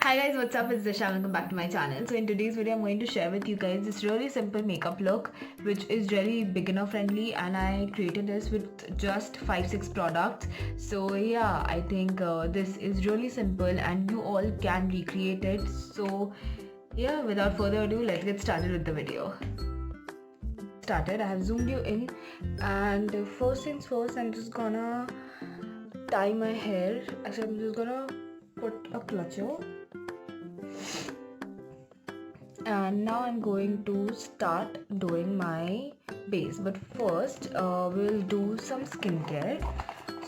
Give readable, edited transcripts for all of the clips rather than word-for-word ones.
Hi guys, what's up? It's Disha. Welcome back to my channel. So in today's video, I'm going to share with you guys this really simple makeup look, which is really beginner friendly, and I created this with just 5-6 products. So yeah, I think this is really simple, and you all can recreate it. So yeah, without further ado, let's get started with the video. I have zoomed you in, and first things first, I'm just gonna tie my hair. Actually, I'm just gonna put a clutcher. And now I'm going to start doing my base, but first we'll do some skincare.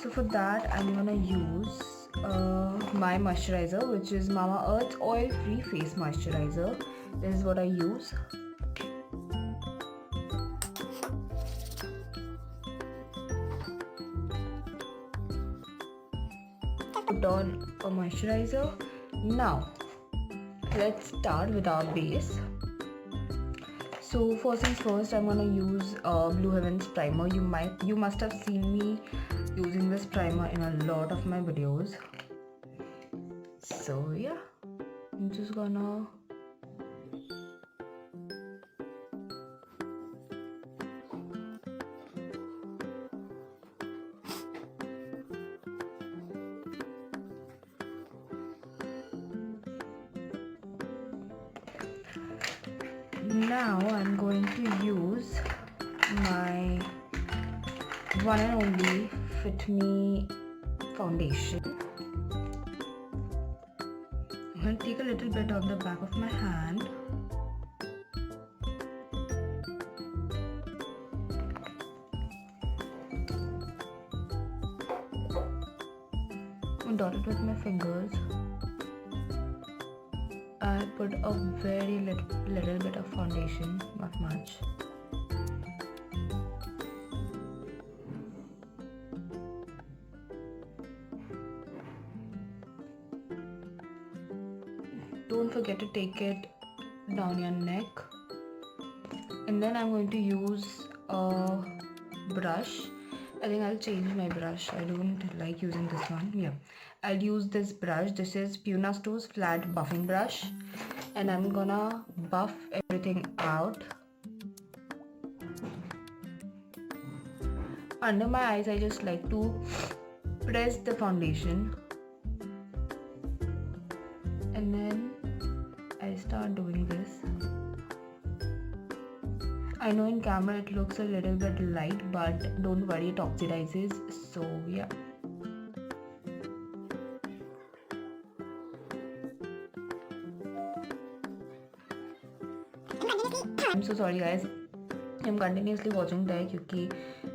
So for that I'm gonna use my moisturizer, which is Mamaearth oil free face moisturizer. This is what I use. Put on a moisturizer. Now let's start with our base. So first things first, I'm gonna use Blue Heaven's primer. You must have seen me using this primer in a lot of my videos. So yeah, I'm just gonna now I'm going to use my one and only Fit Me foundation. I'm going to take a little bit on the back of my hand. And dot it with my fingers. I put a very little bit of foundation, not much. Don't forget to take it down your neck. And then I'm going to use a brush. I think I'll change my brush. I don't like using this one. Yeah, I'll use this brush. This is Punasto's flat buffing brush, and I'm gonna buff everything out. Under my eyes, I just like to press the foundation, and then I start doing this. I know in camera it looks a little bit light, but don't worry, it oxidizes. So yeah. I'm so sorry guys, I'm continuously watching that क्योंकि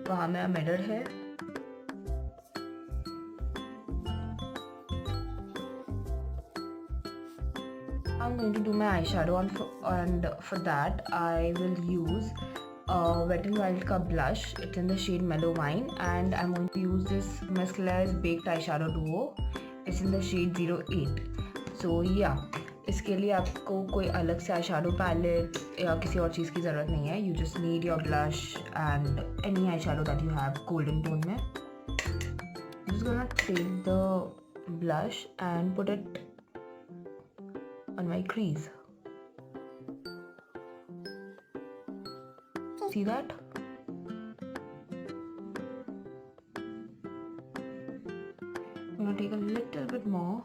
वहाँ मेरा mirror है. I'm going to do my eyeshadow and for that I will use Wet n Wild ka blush. It's in the shade Mellow Wine, and I'm going to use this Miss Claire's Baked Eyeshadow Duo. It's in the shade 08. So yeah, इसके लिए आपको कोई अलग से eyeshadow palette या किसी और चीज़ की ज़रूरत नहीं है. You just need your blush and any eyeshadow that you have golden tone में. I'm just gonna take the blush and put it on my crease. See that? I'm gonna take a little bit more.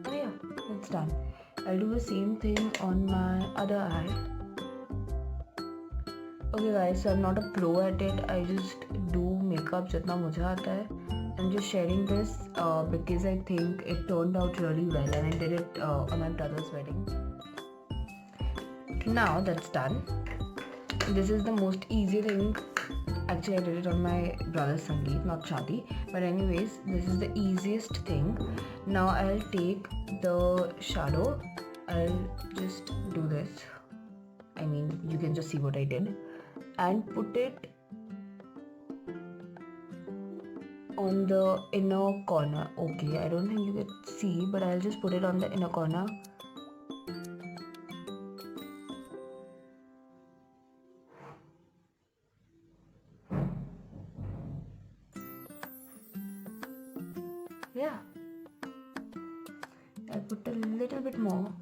Oh yeah, it's done. I'll do the same thing on my other eye. Okay guys, so I'm not a pro at it. I just do makeup जितना मुझे आता है. I'm just sharing this because I think it turned out really well, and I did it on my brother's wedding. Now that's done. This is the most easy thing. Actually, I did it on my brother's sangeet, not shaadi. But anyways, this is the easiest thing. Now I'll take the shadow. I'll just do this. I mean, you can just see what I did. And put it on the inner corner. Okay, I don't think you can see, but I'll just put it on the inner corner. yeah, I'll put a little bit more.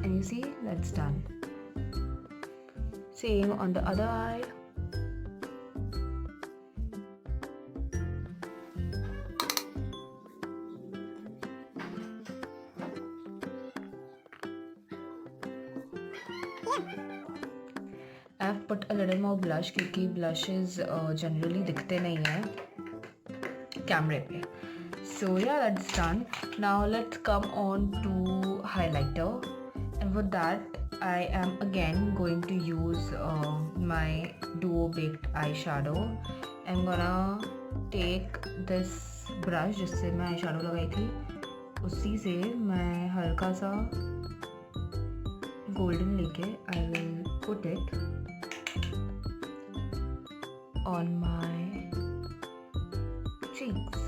And you see, that's done. Same on the other eye. I've put a little more blush क्योंकि blushes generally दिखते नहीं हैं कैमरे पे. So yeah, that's done. Now let's come on to highlighter, and for that I am again going to use my duo baked eyeshadow. I'm gonna take this brush जिससे मैं eyeshadow लगाई थी, उसी से मैं हल्का सा golden लेके I will put it on my cheeks.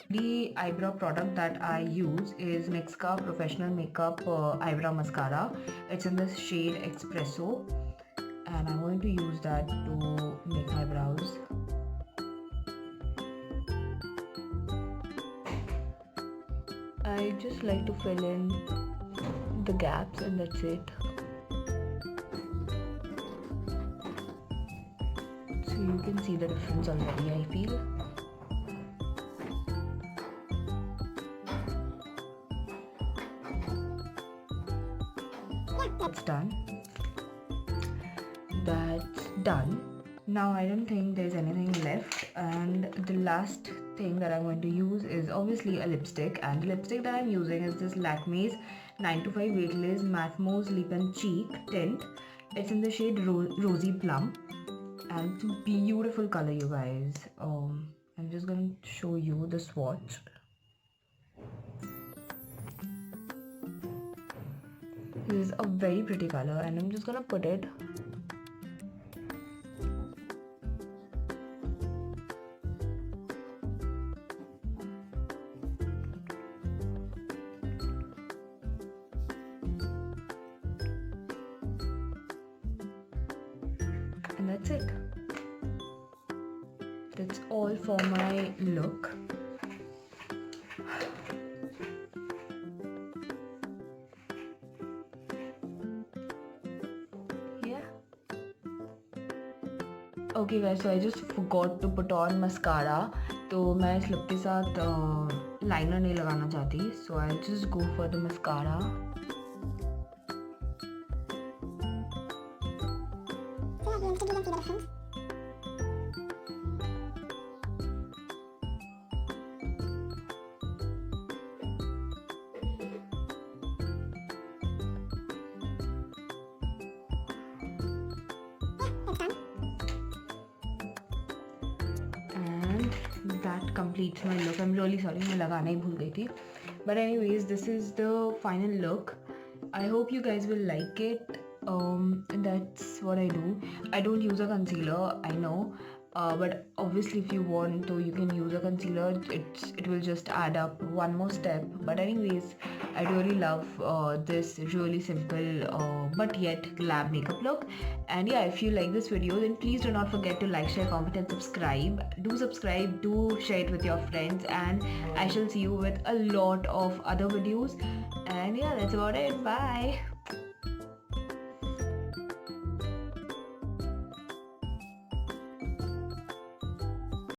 The eyebrow product that I use is NYX का Professional Makeup Eyebrow Mascara. It's in the shade Espresso, and I'm going to use that to make my brows. I just like to fill in the gaps, and that's it. So you can see the difference already, I feel. That's done. Now I don't think there's anything left, and the last thing that I'm going to use is obviously a lipstick, and the lipstick that I'm using is this Lakme's 9 to 5 Weightless Matte Mousse Lip and Cheek Tint. It's in the shade Rosy Plum, and it's a beautiful color, you guys. I'm just going to show you the swatch. This is a very pretty color, and I'm just gonna put it and that's it. That's all for my look. Okay guys, so I just forgot to put on mascara. तो मैं इस look के साथ liner नहीं लगाना चाहती, so I'll just go for the mascara. That completes my look. I'm really sorry, मैं लगाना ही भूल गई थी. But anyways, this is the final look. I hope you guys will like it. That's what I do. I don't use a concealer, I know. But obviously if you want to, you can use a concealer. It will just add up one more step. But anyways, I really love this really simple but yet glam makeup look. And yeah, if you like this video, then please do not forget to like, share, comment and subscribe. Do subscribe, do share it with your friends, and I shall see you with a lot of other videos. And yeah, that's about it. Bye.